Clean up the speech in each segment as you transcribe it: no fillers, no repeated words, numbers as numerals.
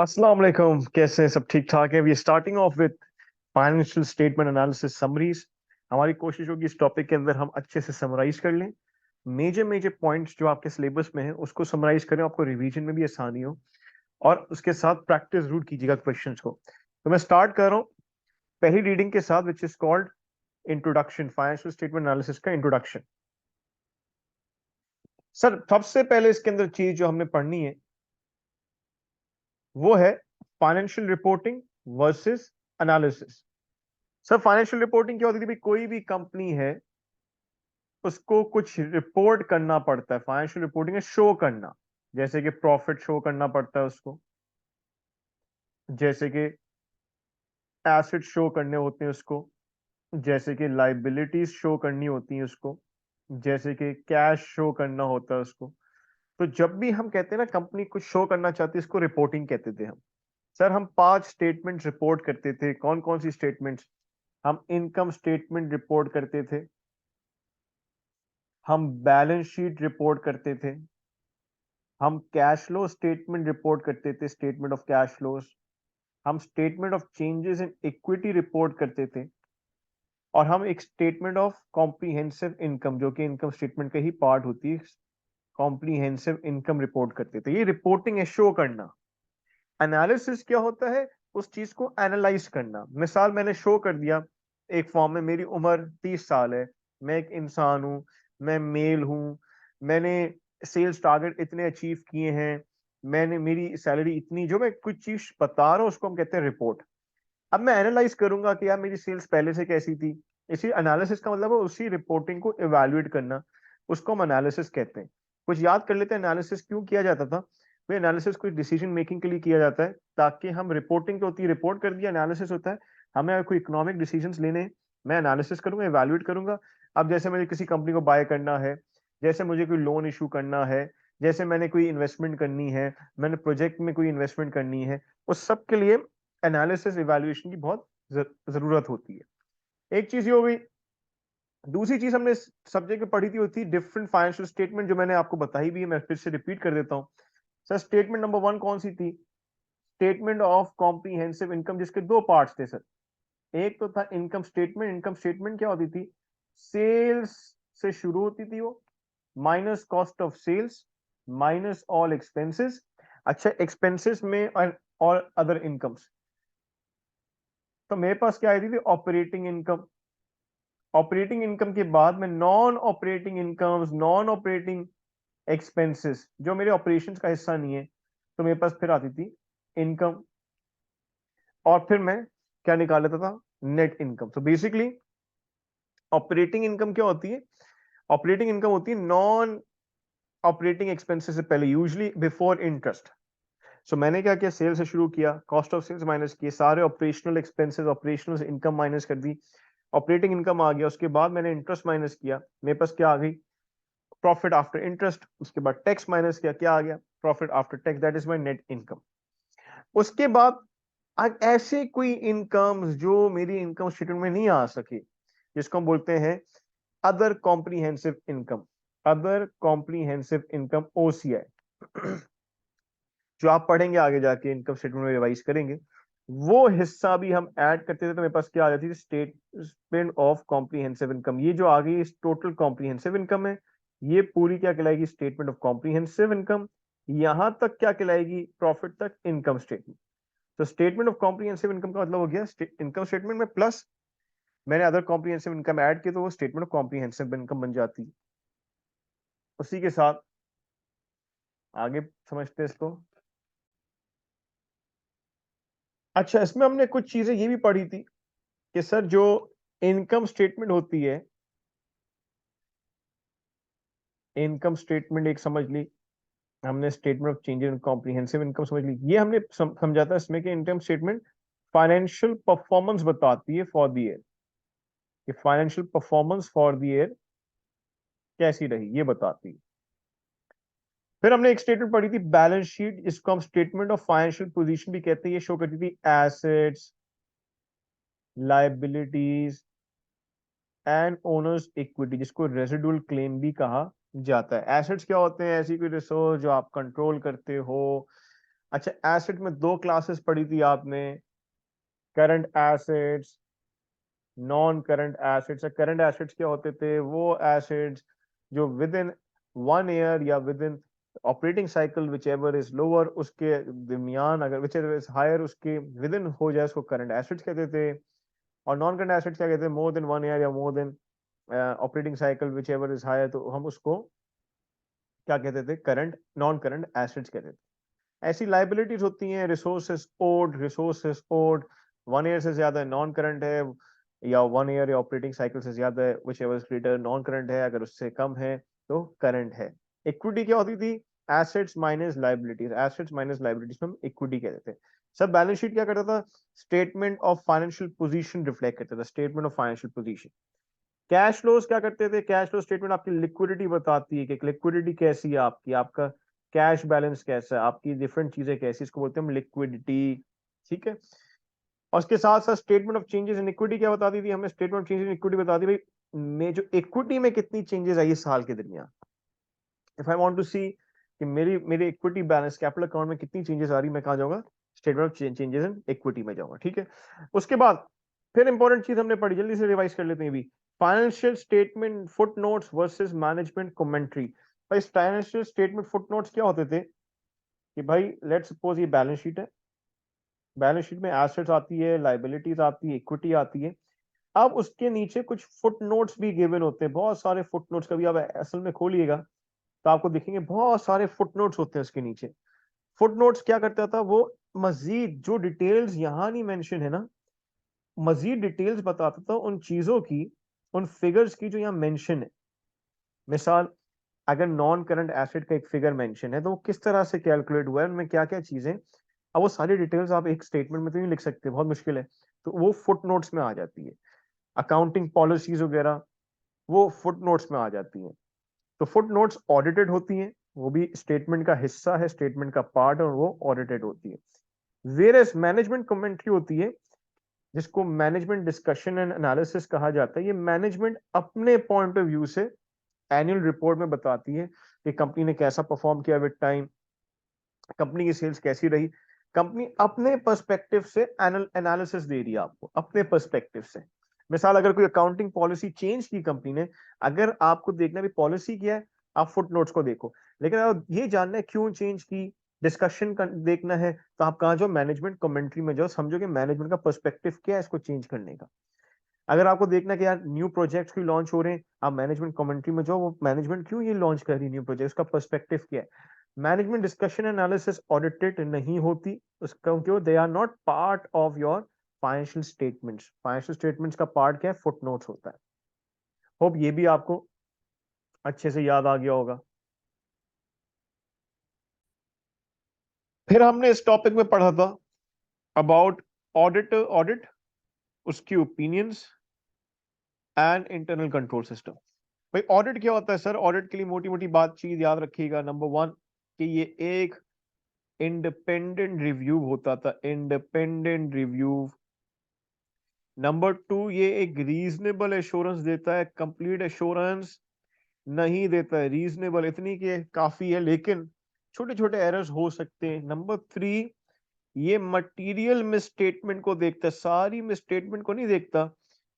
अस्सलाम वालेकुम। कैसे हैं? सब ठीक ठाक है। We starting off with financial statement analysis summaries. हमारी कोशिश होगी इस टॉपिक के अंदर हम अच्छे से समराइज कर लें, मेजर मेजर पॉइंट्स जो आपके सिलेबस में है उसको समराइज करें, आपको रिवीजन में भी आसानी हो, और उसके साथ प्रैक्टिस जरूर कीजिएगा क्वेश्चंस को। तो मैं स्टार्ट कर रहा हूँ पहली रीडिंग के साथ, which is called introduction, financial statement analysis का इंट्रोडक्शन। सर सबसे पहले इसके अंदर चीज जो हमने पढ़नी है वो है financial reporting versus analysis. Sir financial reporting क्या होती थी? भाई कोई भी कंपनी है उसको कुछ रिपोर्ट करना पड़ता है। फाइनेंशियल रिपोर्टिंग है शो करना, जैसे कि प्रॉफिट शो करना पड़ता है उसको, जैसे कि एसेट शो करने होते हैं उसको, जैसे कि लाइबिलिटीज शो करनी होती हैं उसको, जैसे कि कैश शो करना होता है उसको। तो जब भी हम कहते हैं ना कंपनी कुछ शो करना चाहती है, इसको रिपोर्टिंग कहते थे हम। सर हम 5 स्टेटमेंट रिपोर्ट करते थे। कौन कौन सी स्टेटमेंट्स? हम इनकम स्टेटमेंट रिपोर्ट करते थे, हम बैलेंस शीट रिपोर्ट करते थे, हम कैश फ्लो स्टेटमेंट रिपोर्ट करते थे, स्टेटमेंट ऑफ कैश फ्लोज, हम statement of changes in equity report करते थे, और हम एक स्टेटमेंट ऑफ कॉम्प्रिहेंसिव इनकम, जो कि इनकम स्टेटमेंट का ही पार्ट होती है, कॉम्प्रिहेंसिव इनकम रिपोर्ट करते थे। ये रिपोर्टिंग है, शो करना। एनालिसिस क्या होता है? उस चीज को एनालाइज करना। मिसाल मैंने शो कर दिया एक फॉर्म में, मेरी उम्र 30 साल है, मैं एक इंसान हूं, मैं मेल हूं, मैंने सेल्स टारगेट इतने अचीव किए हैं, मैंने मेरी सैलरी इतनी, जो मैं कुछ चीज बता रहा हूँ उसको हम कहते हैं रिपोर्ट। अब मैं एनालाइज करूंगा कि यार मेरी सेल्स पहले से कैसी थी। इसी एनालिसिस का मतलब है उसी रिपोर्टिंग को इवेल्युएट करना, उसको हम एनालिसिस कहते हैं। कुछ याद कर लेते हैं एनालिसिस क्यों किया जाता था। भाई एनालिसिस कोई डिसीजन मेकिंग के लिए किया जाता है, ताकि हम रिपोर्टिंग जो होती है रिपोर्ट कर दिया, एनालिसिस होता है हमें अगर कोई इकोनॉमिक डिसीजंस लेने हैं, मैं एनालिसिस करूंगा, इवेल्युएट करूंगा। अब जैसे मुझे किसी कंपनी को बाय करना है, जैसे मुझे कोई लोन इशू करना है, जैसे मैंने कोई इन्वेस्टमेंट करनी है, मैंने प्रोजेक्ट में कोई इन्वेस्टमेंट करनी है, उस सब के लिए एनालिसिस इवैल्यूएशन की बहुत जरूरत होती है। एक चीज ये हो गई। दूसरी चीज हमने सब्जेक्ट में पढ़ी थी, होती डिफरेंट फाइनेंशियल स्टेटमेंट, जो मैंने आपको बताई भी है, मैं फिर से रिपीट कर देता हूँ। सर स्टेटमेंट नंबर 1 कौन सी थी? स्टेटमेंट ऑफ कॉम्प्रिहेंसिव इनकम, जिसके दो पार्ट्स थे सर। एक तो था इनकम स्टेटमेंट। इनकम स्टेटमेंट क्या होती थी? सेल्स से शुरू होती थी वो, minus cost of sales, minus all expenses. अच्छा, एक्सपेंसेस में और अदर इनकम्स। तो मेरे पास क्या आई थी? Operating income. ऑपरेटिंग इनकम के बाद में non operating incomes, non operating expenses, जो मेरे ऑपरेशंस का हिस्सा नहीं है, तो मेरे पास फिर आती थी इनकम। और फिर मैं क्या निकाल लेता था? Net income. तो बेसिकली ऑपरेटिंग इनकम क्या होती है? ऑपरेटिंग इनकम होती है नॉन ऑपरेटिंग एक्सपेंसेस से पहले, यूजली बिफोर इंटरेस्ट। सो मैंने क्या किया? सेल से शुरू किया, कॉस्ट ऑफ सेल्स माइनस किए, सारे operational expenses, operational income minus कर दी, ऑपरेटिंग इनकम आ गया। उसके बाद मैंने इंटरेस्ट माइनस किया, मेरे पास क्या आ गई? Profit after interest. उसके बाद टैक्स माइनस किया, क्या आ गया? Profit after tax. That is my net income. उसके बाद आज ऐसे कोई इनकम्स जो मेरी इनकम स्टेटमेंट में नहीं आ सके, जिसको हम बोलते हैं other comprehensive income. Other comprehensive income, OCI, जो आप पढ़ेंगे आगे जाके, इनकम स्टेटमेंट में रिवाइज करेंगे, वो हिस्सा भी हम ऐड करते थे। तो मेरे पास क्या आ जाती थी? Statement of comprehensive income. ये जो आ गई टोटल कॉम्प्रिहेंसिव इनकम है, ये पूरी क्या कहलाएगी? Statement of comprehensive income. यहां तक क्या कहलाएगी? प्रॉफिट तक इनकम स्टेटमेंट। तो स्टेटमेंट ऑफ कॉम्प्रिहेंसिव इनकम का मतलब हो गया इनकम स्टेटमेंट में प्लस मैंने अदर कॉम्प्रिहेंसिव इनकम ऐड की, तो वो स्टेटमेंट ऑफ कॉम्प्रिहेंसिव इनकम बन जाती है। उसी के साथ आगे समझते हैं इसको। अच्छा, इसमें हमने कुछ चीजें ये भी पढ़ी थी कि सर जो इनकम स्टेटमेंट होती है, इनकम स्टेटमेंट एक समझ ली हमने, statement of change in comprehensive income समझ ली, ये हमने समझा था इसमें कि इनकम स्टेटमेंट फाइनेंशियल परफॉर्मेंस बताती है फॉर द ईयर, कि financial performance for the year कैसी रही, ये बताती है। फिर हमने एक स्टेटमेंट पढ़ी थी बैलेंस शीट, इसको हम स्टेटमेंट ऑफ फाइनेंशियल पोजीशन भी कहते हैं। ये शो करती थी assets, liabilities and owners equity, जिसको रेसिडुअल क्लेम भी कहा जाता है। एसेट्स क्या होते हैं? ऐसी कोई रिसोर्स जो आप कंट्रोल करते हो, अच्छा, एसेट में दो क्लासेस पढ़ी थी आपने, current assets, non current assets. Current assets क्या होते थे? वो एसेट्स जो विद इन 1 ईयर या with in operating cycle whichever is lower, उसके दरमियान अगर विच एवर इज हायर उसके विद इन हो जाए, उसको करंट एसेट्स कहते थे। और नॉन करंट एसेट्स क्या कहते हैं? मोर देन 1 ईयर या more than operating cycle whichever is higher, तो हम उसको क्या कहते थे? करंट, नॉन करंट एसेट्स कहते थे। ऐसी लाइबिलिटीज होती हैं, रिसोर्सेस ओड 1 ईयर से ज्यादा नॉन करंट है, या 1 ईयर या ऑपरेटिंग साइकिल से ज्यादा है which ever greater non current है, अगर उससे कम है तो करंट है। इक्विटी क्या होती थी? Assets minus liabilities, assets minus liabilities हम इक्विटी कहते थे। सब बैलेंस शीट क्या करता था? Statement of financial position reflect करता था, statement of financial position. Cash flows क्या करते थे? कैश फ्लो स्टेटमेंट आपकी लिक्विडिटी बताती है कि लिक्विडिटी कैसी है आपकी, आपका कैश बैलेंस कैसा है, आपकी डिफरेंट चीजें कैसी, इसको बोलते हैं हम लिक्विडिटी। ठीक है। और उसके साथ साथ statement of changes in equity क्या बताती थी हमें? Statement of changes in equity बताती भाई में जो इक्विटी में कितनी चेंजेस आई इस साल के दरमियान। इफ आई वांट टू सी कि मेरी इक्विटी बैलेंस कैपिटल अकाउंट में कितनी चेंजेस आ रही, मैं कहां जाऊंगा? Statement of changes in equity में जाऊंगा। ठीक है। उसके बाद फिर इंपॉर्टेंट चीज हमने पढ़ी, जल्दी से रिवाइज कर लेते हैं भी। Financial statement foot notes versus management commentary. भाई फाइनेंशियल स्टेटमेंट फुट नोट्स क्या होते थे? कि भाई लेट्स सपोज ये बैलेंस शीट है, बैलेंस शीट में एसेट्स आती है, लाइबिलिटीज आती है, इक्विटी आती है। अब उसके नीचे कुछ फुट नोट्स भी गिवन होते हैं, बहुत सारे फुट नोट्स। कभी आप असल में खोलिएगा तो आपको दिखेंगे बहुत सारे फुट नोट्स होते हैं उसके नीचे। फुट नोट्स क्या करता था वो? मजीद जो डिटेल्स यहां नहीं मेंशन है ना, मजीद डिटेल्स बताता था उन चीजों की, उन फिगर्स की जो यहाँ मेंशन है। मिसाल, अगर नॉन करंट एसेट का एक फिगर मेंशन है तो वो किस तरह से कैलकुलेट हुआ है, उनमें क्या क्या चीजें। अब वो सारी डिटेल्स आप एक स्टेटमेंट में तो नहीं लिख सकते, बहुत मुश्किल है, तो वो फुट नोट्स में आ जाती है। अकाउंटिंग पॉलिसीज वगैरह वो फुट नोट्स में आ जाती हैं। तो फुट नोट्स ऑडिटेड होती हैं, वो भी स्टेटमेंट का हिस्सा है, स्टेटमेंट का पार्ट, और वो ऑडिटेड होती है। वेरएस मैनेजमेंट कमेंट्री होती है, जिसको मैनेजमेंट डिस्कशन एंड एनालिसिस कहा जाता है। ये मैनेजमेंट अपने पॉइंट ऑफ व्यू से एनुअल रिपोर्ट में बताती है कि कंपनी ने कैसा परफॉर्म किया विद टाइम, कंपनी की सेल्स कैसी रही। कंपनी अपने पर्सपेक्टिव से एनालिसिस दे रही है आपको, अपने पर्सपेक्टिव से। मिसाल, अगर कोई अकाउंटिंग पॉलिसी चेंज की कंपनी ने, अगर आपको देखना भी पॉलिसी क्या है, आप फुट नोट्स को देखो। लेकिन अगर ये जानना है क्यों चेंज की, डिस्कशन देखना है, तो आप कहाँ जाओ? मैनेजमेंट कमेंट्री में जाओ, समझोगे मैनेजमेंट का पर्सपेक्टिव क्या है इसको चेंज करने का। अगर आपको देखना है कि यार न्यू प्रोजेक्ट्स क्यों लॉन्च हो रहे हैं, आप मैनेजमेंट कमेंट्री में जाओ, वो मैनेजमेंट क्यों ये लॉन्च कर रही है न्यू प्रोजेक्ट्स, का पर्सपेक्टिव क्या है। मैनेजमेंट डिस्कशन एनालिसिस ऑडिटेड नहीं होती उसका, क्योंकि they are not part of your financial statements. Financial statements का पार्ट क्या है? फुट नोट्स होता है। होप ये भी आपको अच्छे से याद आ गया होगा। फिर हमने इस टॉपिक में पढ़ा था अबाउट ऑडिट, उसकी opinions and internal control system. भाई ऑडिट क्या होता है सर? ऑडिट के लिए मोटी मोटी बात चीज याद रखिएगा। नंबर 1 कि ये एक इंडिपेंडेंट रिव्यू होता था, इंडिपेंडेंट रिव्यू। नंबर 2, ये एक रीजनेबल एश्योरेंस देता है, कंप्लीट एश्योरेंस नहीं देता है, रीजनेबल इतनी के काफी है, लेकिन छोटे छोटे एरर्स हो सकते हैं। नंबर 3, ये मटेरियल मिसस्टेटमेंट को देखता है, सारी मिसस्टेटमेंट को नहीं देखता,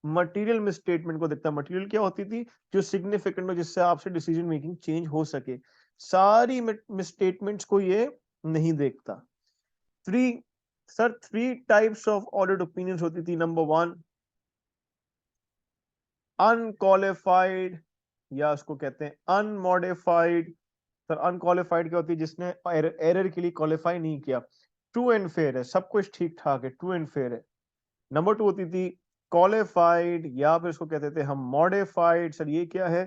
मटेरियल मिसस्टेटमेंट को देखता है। मटेरियल क्या होती थी? जो सिग्निफिकेंट हो, जिससे आपसे डिसीजन मेकिंग चेंज हो सके। सारी मिसस्टेटमेंट्स को ये नहीं देखता। 3 sir, 3 types of audit opinions होती थी। नंबर 1, अनक्वालिफाइड, या उसको कहते हैं अनमॉडिफाइड। सर अनक्वालिफाइड क्या होती है? जिसने एरर के लिए क्वालिफाई नहीं किया, ट्रू एंड फेयर है, सब कुछ ठीक ठाक है, ट्रू एंड फेयर है। नंबर 2 होती थी क्वालिफाइड, या फिर इसको कहते थे हम मॉडिफाइड। सर ये क्या है?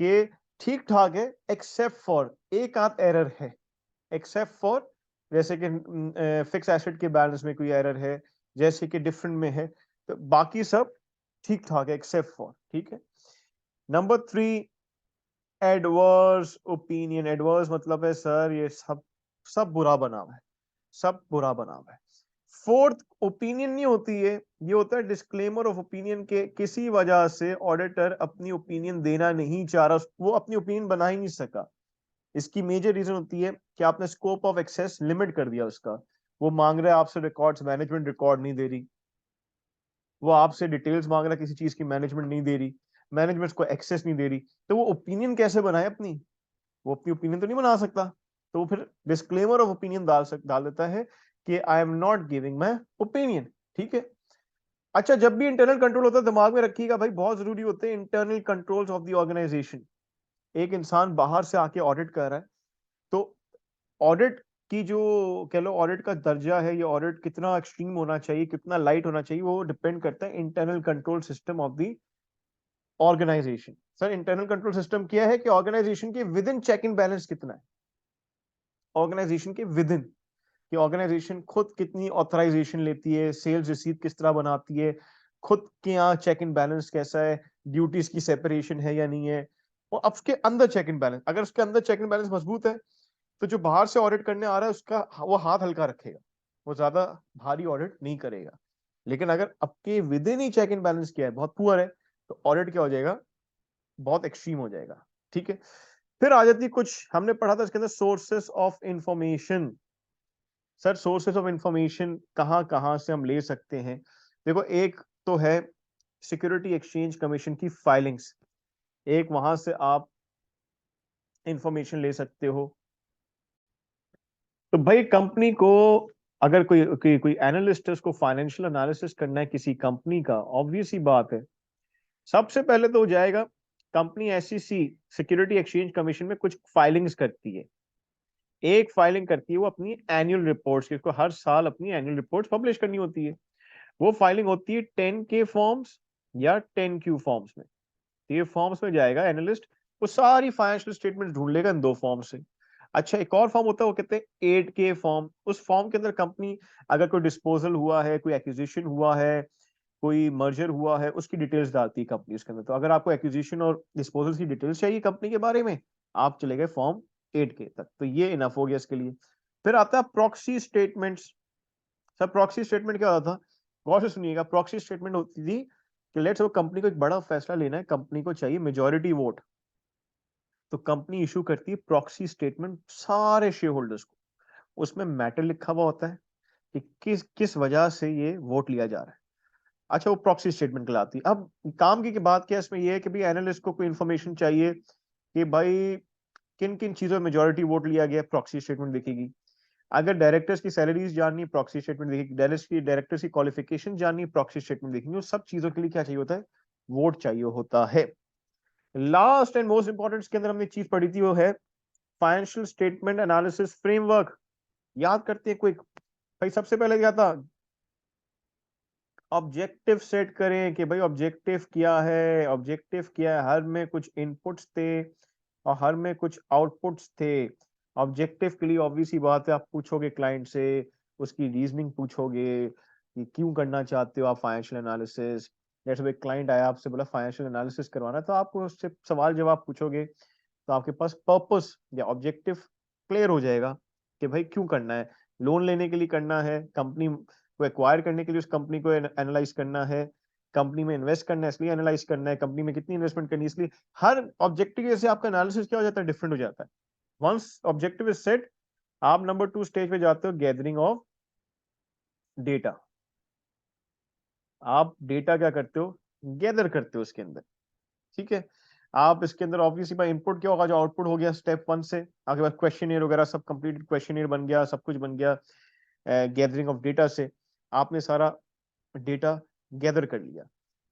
कि ठीक ठाक है एक्सेप्ट फॉर एक आध एरर है, एक्सेप्ट फॉर, जैसे कि फिक्स एसेट के बैलेंस में कोई एरर है, जैसे कि डिफरेंट में है, तो बाकी सब ठीक ठाक है एक्सेप्ट फॉर। ठीक है। Number 3, adverse opinion. एडवर्स मतलब है सर ये सब सब बुरा बना हुआ है, सब बुरा बना हुआ है। 4th, ओपिनियन नहीं होती है, ये होता है डिस्क्लेमर ऑफ ओपिनियन के किसी वजह से ऑडिटर अपनी ओपिनियन देना नहीं चाह रहा, वो अपनी ओपिनियन बना ही नहीं सका, इसकी मेजर रीजन होती है कि आपने स्कोप ऑफ एक्सेस लिमिट कर दिया उसका। वो मांग रहा है आपसे रिकॉर्ड्स, मैनेजमेंट रिकॉर्ड नहीं दे रही। वो आपसे डिटेल्स मांग रहा है, किसी चीज की मैनेजमेंट नहीं दे रही, मैनेजमेंट को एक्सेस नहीं दे रही। तो वो ओपिनियन कैसे बनाए अपनी? वो अपनी ओपिनियन तो नहीं बना सकता। तो वो फिर डिस्क्लेमर ऑफ ओपिनियन डाल देता है कि I am not giving my opinion. ठीक है। अच्छा, जब भी इंटरनल कंट्रोल होता है दिमाग में रखिएगा भाई, बहुत जरूरी होते हैं internal controls of the organisation. एक इंसान बाहर से आके ऑडिट कर रहा है, तो ऑडिट की जो कह लो ऑडिट का दर्जा है, ये ऑडिट कितना एक्सट्रीम होना चाहिए, कितना लाइट होना चाहिए, वो डिपेंड करता है internal control system of the organisation. Sir, internal control system क्या है कि ऑर्गेनाइजेशन के within check and balance कितना है, ऑर्गेनाइजेशन के विद इन, कि ऑर्गेनाइजेशन खुद कितनी ऑथराइजेशन लेती है, सेल्स रिसीट किस तरह बनाती है, खुद के यहाँ चेक इन बैलेंस कैसा है, ड्यूटीज की सेपरेशन है या नहीं है। और अब उसके अंदर चेक इन बैलेंस, अगर उसके अंदर चेक इन बैलेंस मजबूत है, तो जो बाहर से ऑडिट करने आ रहा है उसका वो हाथ हल्का रखेगा, वो ज्यादा भारी ऑडिट नहीं करेगा। लेकिन अगर आपके विद इन ही चेक इन बैलेंस किया है, बहुत पुअर है, तो ऑडिट क्या हो जाएगा, बहुत एक्सट्रीम हो जाएगा। ठीक है। फिर आ जाती कुछ हमने पढ़ा था इसके अंदर, sources of information. Sir, sources of information कहां कहां से हम ले सकते हैं? देखो, एक तो है सिक्योरिटी एक्सचेंज कमीशन की फाइलिंग्स, एक वहां से आप इंफॉर्मेशन ले सकते हो। तो भाई कंपनी को अगर कोई एनालिस्ट है, उसको फाइनेंशियल एनालिसिस करना है किसी कंपनी का, ऑब्वियस ही बात है, सबसे पहले तो हो जाएगा company SEC security exchange commission में कुछ फाइलिंग्स करती है। एक फाइलिंग करती है वो अपनी एनुअल रिपोर्ट्स की, उसको हर साल अपनी एनुअल रिपोर्ट्स पब्लिश करनी होती है। वो फाइलिंग होती है 10K फॉर्म्स या 10Q फॉर्म्स में। तो ये फॉर्म्स में जाएगा एनालिस्ट, वो सारी फाइनेंशियल स्टेटमेंट ढूंढ लेगा इन दो फॉर्म से। अच्छा, एक और फॉर्म होता है, वो कहते हैं 8K फॉर्म। उस फॉर्म के अंदर कंपनी, अगर कोई डिस्पोजल हुआ है, कोई एक्विजिशन हुआ है, कोई मर्जर हुआ है, उसकी डिटेल्स डालती है कंपनी उसके अंदर। तो अगर आपको एक्विजिशन और डिस्पोजल की डिटेल्स चाहिए कंपनी के बारे में, आप चले गए फॉर्म 8K तक, तो ये इनफ हो गया इसके लिए। फिर आता है proxy statements. Sir, proxy statement क्या होता था? गौर से सुनिएगा। प्रॉक्सी स्टेटमेंट होती थी कि लेट्स वो कंपनी को एक बड़ा फैसला लेना है, कंपनी को चाहिए मेजॉरिटी वोट, तो कंपनी इशू करती है प्रॉक्सी स्टेटमेंट सारे शेयर होल्डर्स को। उसमें मैटर लिखा हुआ होता है कि किस किस वजह से ये वोट लिया जा रहा है। अच्छा, वो प्रॉक्सी स्टेटमेंट कहलाती है। अब काम की बात क्या है इसमें, ये है कि भाई एनालिस्ट को कोई इंफॉर्मेशन चाहिए कि भाई किन किन चीजों में मेजॉरिटी वोट लिया गया, प्रॉक्सी स्टेटमेंट देखेगी। अगर डायरेक्टर्स की सैलरीज जाननी, प्रॉक्सी स्टेटमेंट देखेगी। डायरेक्टर्स की क्वालिफिकेशन जाननी, प्रॉक्सी स्टेटमेंट देखेंगे। वो सब चीजों के लिए क्या चाहिए होता है, वोट चाहिए होता है। लास्ट एंड मोस्ट इंपॉर्टेंट के अंदर हमने चीज पढ़ी थी, वो है फाइनेंशियल स्टेटमेंट एनालिसिस फ्रेमवर्क। याद करते हैं क्विक। भाई सबसे पहले क्या था, ऑब्जेक्टिव सेट करें कि भाई ऑब्जेक्टिव क्या है, ऑब्जेक्टिव क्या है, हर में कुछ इनपुट्स थे और हर में कुछ आउटपुट्स थे। ऑब्जेक्टिव के लिए ऑब्वियस ही बात है, आप पूछोगे क्लाइंट से, उसकी रीजनिंग पूछोगे कि क्यों करना चाहते हो आप फाइनेंशियल एनालिसिस। जैसे भाई क्लाइंट आया आपसे बोला फाइनेंशियल एनालिसिस करवाना, तो आप उससे सवाल जवाब पूछोगे, तो आपके पास पर्पस या ऑब्जेक्टिव क्लियर हो जाएगा कि भाई क्यों करना है। लोन लेने के लिए करना है, कंपनी को एक्वायर करने के लिए उस कंपनी को एनालाइज करना है, कंपनी में इन्वेस्ट करना है इसलिए एनालाइज करना है, कंपनी में कितनी इन्वेस्टमेंट करनी है इसलिए। हर ऑब्जेक्टिव से आपका एनालिसिस क्या हो जाता है, डिफरेंट हो जाता है। वंस ऑब्जेक्टिव इज सेट, आप नंबर 2 स्टेज पे जाते हो, गैदरिंग ऑफ डेटा। आप डेटा क्या करते हो, गैदर करते हो इसके अंदर। ठीक है। आप इसके अंदर ऑब्वियसली भाई इनपुट क्या होगा, जो आउटपुट हो गया स्टेप 1 से, आपके पास क्वेश्चनियर वगैरह सब कंप्लीट, क्वेश्चनियर बन गया, सब कुछ बन गया। गैदरिंग ऑफ डेटा से आपने सारा डेटा गैदर कर लिया।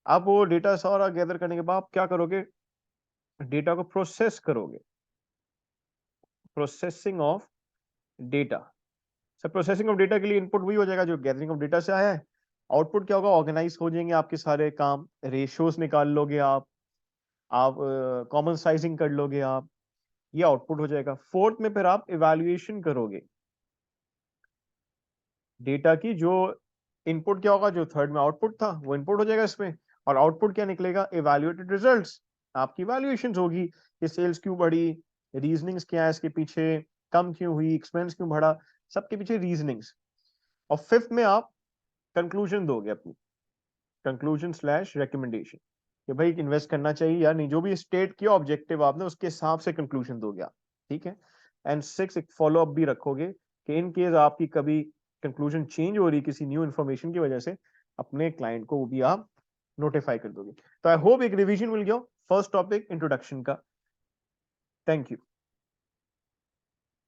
अब वो डेटा सारा गैदर करने के बाद आप क्या करोगे, डेटा को प्रोसेस करोगे। Processing of data. Sir, processing of data के लिए इनपुट वही हो जाएगा जो गैदरिंग ऑफ डेटा से आया है। आउटपुट क्या होगा, ऑर्गेनाइज हो जाएंगे आपके सारे काम, रेशियोज निकाल लोगे आप कॉमन साइजिंग कर लोगे आप, ये आउटपुट हो जाएगा। फोर्थ में फिर आप इवैल्यूएशन करोगे डेटा की। जो इनपुट क्या होगा, जो थर्ड में आउटपुट था वो इनपुट हो जाएगा इसमें, और आउटपुट क्या निकलेगा, इवैल्यूएटेड रिजल्ट्स। आपकी इवैल्यूएशंस होगी कि सेल्स क्यों बढ़ी, रीजनिंग्स क्या है इसके पीछे, कम क्यों हुई, एक्सपेंस क्यों बढ़ा, सबके पीछे रीजनिंग्स। और फिफ्थ में आप कंक्लूजन दोगे अपनी, कंक्लूजन स्लैश रिकमेंडेशन, कि भाई इन्वेस्ट करना चाहिए या नहीं, जो भी स्टेट किया ऑब्जेक्टिव आपने, उसके हिसाब से कंक्लूजन दोगे आप। ठीक है। एंड 6 एक फॉलो अप भी रखोगे कि इन केस आपकी कभी कंक्लूजन चेंज हो रही किसी न्यू इन्फॉर्मेशन की वजह से, अपने क्लाइंट को वो भी आप नोटिफाई कर दोगे। तो आई होप एक रिवीजन मिल गया फर्स्ट टॉपिक इंट्रोडक्शन का। Thank you.